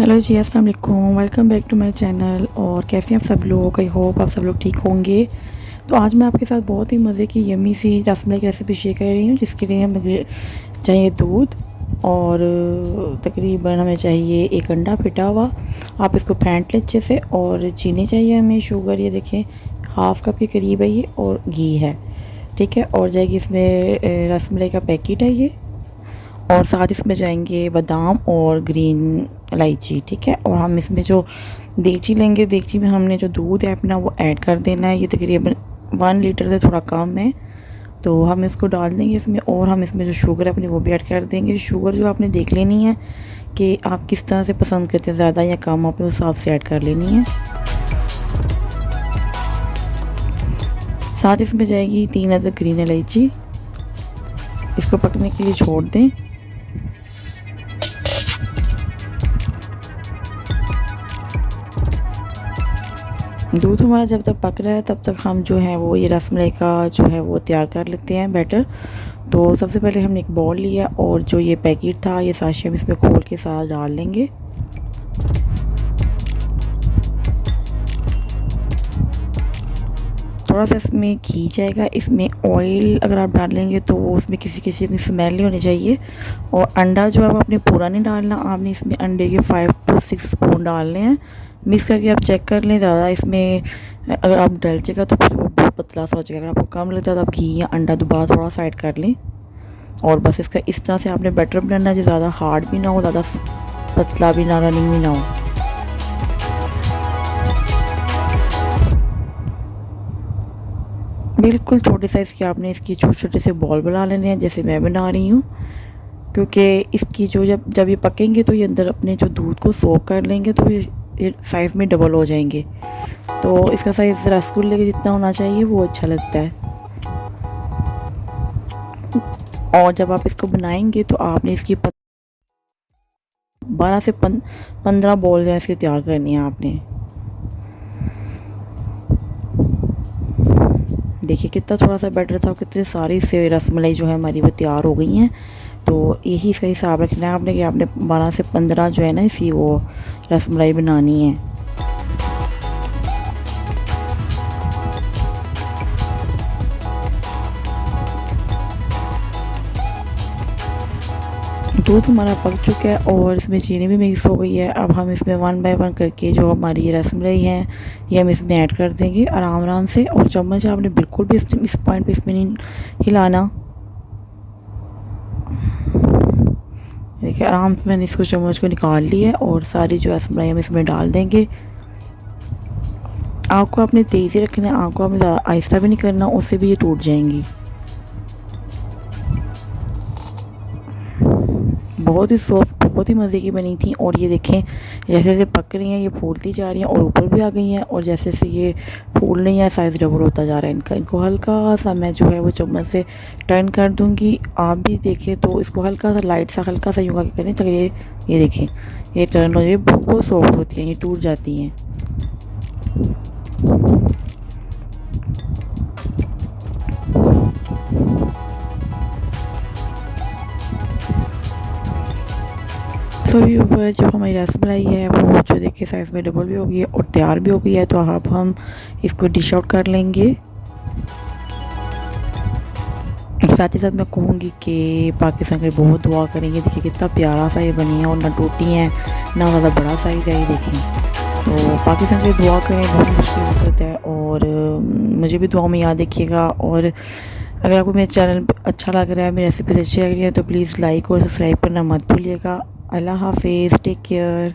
Hello जी, अस्सलाम वालेकुम। Welcome back to my channel. और कैसे हैं आप सब लोग? आई होप आप सब लोग ठीक होंगे। तो आज मैं आपके साथ बहुत ही मज़े की यम्मी सी रसमलाई की रेसिपी शेयर कर रही हूँ, जिसके लिए हमें चाहिए दूध और तकरीबन हमें चाहिए एक अंडा फिटा हुआ। आप इसको फेंट लें अच्छे से। और चीनी चाहिए हमें, शुगर ये देखें हाफ़ कप के करीब है ये, और घी है, ठीक है। और जाएगी इसमें रसमलाई का पैकेट है ये, और साथ इसमें जाएंगे बादाम और ग्रीन इलायची, ठीक है। और हम इसमें जो देगची लेंगे, देगची में हमने जो दूध है अपना वो ऐड कर देना है। ये तकरीबन 1 लीटर से थोड़ा कम है, तो हम इसको डाल देंगे इसमें। और हम इसमें जो शुगर है अपनी वो भी ऐड कर देंगे। शुगर जो आपने देख लेनी है कि आप किस तरह से पसंद करते हैं, ज़्यादा या कम, अपने उस हिसाब से ऐड कर लेनी है। साथ इसमें जाएगी 3 अदद ग्रीन इलायची। इसको पकने के लिए छोड़ दें। दूध हमारा जब तक पक रहा है तब तक हम जो है वो ये रसमलाई का जो है वो तैयार कर लेते हैं बैटर। तो सबसे पहले हमने एक बॉल लिया और जो ये पैकेट था ये साशे हम इसमें खोल के साथ डाल लेंगे। थोड़ा सा इसमें घी जाएगा। इसमें ऑयल अगर आप डालेंगे तो वो उसमें किसी किसी की स्मेल नहीं होनी चाहिए। और अंडा जो है वो आपने पूरा नहीं डालना, आपने इसमें अंडे के 5 to 6 स्पून डालने हैं। मिक्स करके आप चेक कर लें। ज़्यादा इसमें अगर आप डल जाएगा तो फिर वो बहुत पतला सा हो जाएगा। अगर आपको कम लगता है तो आप घी या अंडा दोबारा थोड़ा सा ऐड कर लें। और बस इसका इस तरह से आपने बैटर बनाना है, जो ज़्यादा हार्ड भी ना हो, ज़्यादा पतला भी ना, रनिंग भी ना हो। बिल्कुल छोटे साइज़ के आपने इसकी छोटे छोटे से बॉल बना लेने हैं, जैसे मैं बना रही हूँ। क्योंकि इसकी जो जब ये पकेंगे तो ये अंदर अपने जो दूध को सोख कर लेंगे, तो ये साइज़ में डबल हो जाएंगे। तो इसका साइज़ रसगुल्ले के जितना होना चाहिए वो अच्छा लगता है। और जब आप इसको बनाएंगे तो आपने इसकी 12 से 15 बॉल जो है इसकी तैयार करनी है आपने। देखिए कितना थोड़ा सा बैटर था, कितने सारी से रसमलाई जो है हमारी वो तैयार हो गई हैं। तो यही इसका हिसाब रखना है आपने कि आपने 12 से 15 जो है ना इसी वो रसमलाई बनानी है। दूध हमारा पक चुका है और इसमें चीनी भी मिक्स हो गई है। अब हम इसमें 1 बाय 1 करके जो हमारी ये रसमलाई है ये हम इसमें ऐड कर देंगे आराम आराम से। और चम्मच आपने बिल्कुल भी इस पॉइंट पे इसमें नहीं हिलाना। देखिए आराम से मैंने इसको चम्मच को निकाल लिया है और सारी जो रसमलाई हम इसमें डाल देंगे। आग को आपने तेज़ ही रखना है, आग को आपने ज़्यादा आहिस्ता भी नहीं करना, उससे भी ये टूट जाएंगी। बहुत ही सॉफ्ट, बहुत ही मज़े की बनी थी। और ये देखें जैसे जैसे पक रही हैं ये फूलती जा रही हैं और ऊपर भी आ गई हैं। और जैसे जैसे ये फूल रही हैं साइज़ डबल होता जा रहा है इनका। इनको हल्का सा मैं जो है वो चम्मच से टर्न कर दूंगी। आप भी देखें तो इसको हल्का सा लाइट सा हल्का सा यूँ करके करें ताकि ये देखें ये टर्न हो जाए। बहुत सॉफ्ट होती हैं, ये टूट जाती हैं। सभी ऊपर जो हमारी रसमलाई है वो जो देखिए साइज़ में डबल भी हो गई है और तैयार भी हो गई है। तो अब हम इसको डिश आउट कर लेंगे। साथ ही साथ मैं कहूँगी कि पाकिस्तान के बहुत दुआ करेंगे। देखिए कितना प्यारा सा ये बनी है और ना टूटी है ना ज़्यादा बड़ा साइज़ है ये देखें। तो पाकिस्तान के दुआ करें, बहुत मुश्किल वक्त है। और मुझे भी दुआ में याद रखिएगा। और अगर आपको मेरे चैनल अच्छा लग रहा है, मेरी रेसिपीज अच्छी लग रही है, तो प्लीज़ लाइक और सब्सक्राइब करना मत भूलिएगा। अल्लाह हाफिज़, टेक केयर।